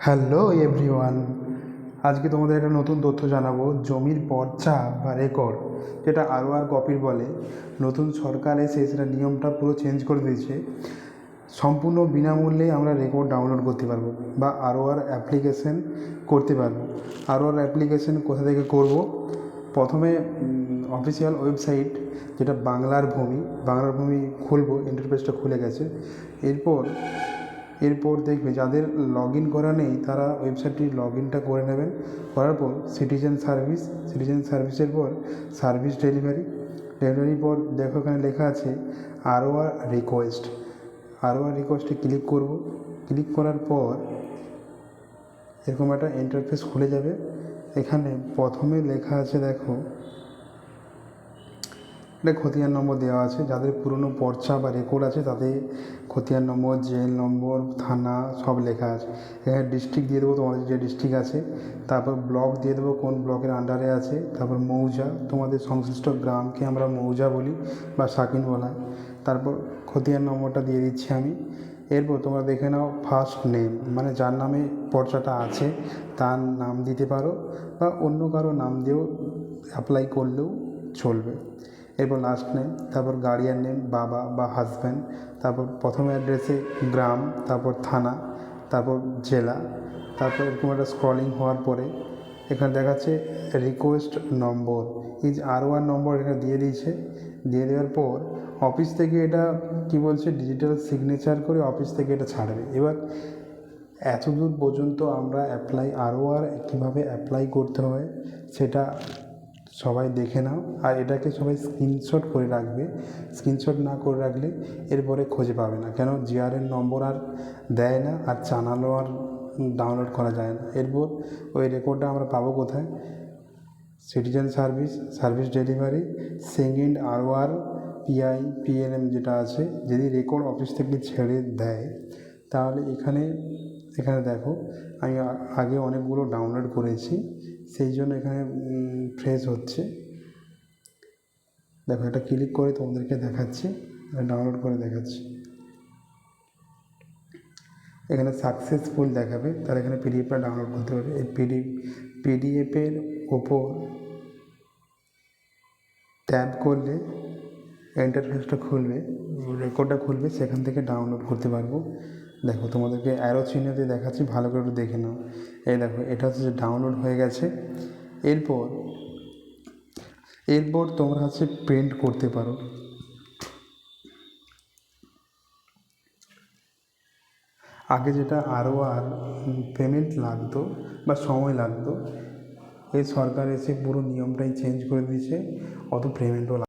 Hello everyone, আজকে তোমাদের একটা নতুন তথ্য জানাবো। জমির পর্চা বা রেকর্ড, যেটা আর কপির বলে, নতুন সরকার এসে সেটা নিয়মটা পুরো চেঞ্জ করে দিয়েছে। সম্পূর্ণ বিনামূল্যে আমরা রেকর্ড ডাউনলোড করতে পারবো বা অ্যাপ্লিকেশন করতে পারবো। অ্যাপ্লিকেশন কোথা থেকে করব? প্রথমে অফিসিয়াল ওয়েবসাইট, যেটা বাংলার ভূমি খুলবো। ইন্টারফেসটা খুলে গেছে। এরপর দেখবে যাদের লগ ইন করা নেই তারা ওয়েবসাইটটি লগ ইনটা করে নেবেন। করার পর সিটিজেন সার্ভিসের পর সার্ভিস ডেলিভারির পর দেখো এখানে লেখা আছে রিকোয়েস্টে ক্লিক করব। ক্লিক করার পর এরকম একটা ইন্টারফেস খুলে যাবে। এখানে প্রথমে লেখা আছে, দেখো এটা খতিয়ান নম্বর দেওয়া আছে। যাদের পুরনো পর্চা বা রেকর্ড আছে তাদের খতিয়ান নম্বর, জেল নম্বর, থানা সব লেখা আছে। এখানে ডিস্ট্রিক্ট দিয়ে দেবো, তোমাদের যে ডিস্ট্রিক্ট আছে। তারপর ব্লক দিয়ে দেবো, কোন ব্লকের আন্ডারে আছে। তারপর মৌজা, তোমাদের সংশ্লিষ্ট গ্রামকে আমরা মৌজা বলি বা সাকিন বলা হয়। তারপর খতিয়ান নম্বরটা দিয়ে দিচ্ছি আমি। এরপর তোমরা দেখে নাও ফার্স্ট নেম, মানে যার নামে পর্চাটা আছে তার নাম দিতে পারো বা অন্য কারো নাম দিয়েও অ্যাপ্লাই করলেও চলবে। এরপর লাস্ট নেম, তারপর গার্ডিয়ান নেম, বাবা বা হাজব্যান্ড, তারপর প্রথম অ্যাড্রেসে গ্রাম, তারপর থানা, তারপর জেলা। তারপর এরকম একটা স্ক্রলিং হওয়ার পরে এখানে দেখাচ্ছে রিকোয়েস্ট নম্বর, নম্বর এখানে দিয়ে দিয়েছে। দিয়ে দেওয়ার পর অফিস থেকে এটা কি বলছে, ডিজিটাল সিগনেচার করে অফিস থেকে এটা ছাড়বে। এবার এতদূর পর্যন্ত আমরা কীভাবে অ্যাপ্লাই করতে হয় সেটা সবাই দেখে নাও। আর এটাকে সবাই স্ক্রিনশট করে রাখবে। স্ক্রিনশট না করে রাখলে এরপরে খুঁজে পাবে না, কেন জিআরএন নম্বর আর দেয় না, আর জানালেও আর ডাউনলোড করা যায় না। এরপর ওই রেকর্ডটা আমরা পাবো কোথায়? Citizen service delivery second PNM যেটা আছে। যদি রেকর্ড অফিস থেকে ছেড়ে দেয় তাহলে এখানে দেখো আমি আগে অনেকগুলো ডাউনলোড করেছি, সেই জন্য এখানে ফ্রেশ হচ্ছে। দেখো এটা ক্লিক করে তোমাদেরকে দেখাচ্ছি, ডাউনলোড করে দেখাচ্ছি। এখানে সাকসেসফুল দেখাবে, তাহলে এখানে পিডিএফটা ডাউনলোড করতে পারবে। এই পিডিএফের ওপর ট্যাপ করলে ইন্টারফেসটা খুলবে, রেকর্ডটা খুলবে, সেখান থেকে ডাউনলোড করতে পারবো। দেখো তোমাদেরকে অ্যারো চিহ্ন দিয়ে দেখাচ্ছি, ভালো করে একটু দেখে নাও। এই দেখো এটা হচ্ছে ডাউনলোড হয়ে গেছে। এরপর তোমরা হচ্ছে প্রিন্ট করতে পারো। আগে যেটা পেমেন্ট লাগতো বা সময় লাগতো, এই সরকার এসে পুরো নিয়মটাই চেঞ্জ করে দিয়েছে, অত পেমেন্টও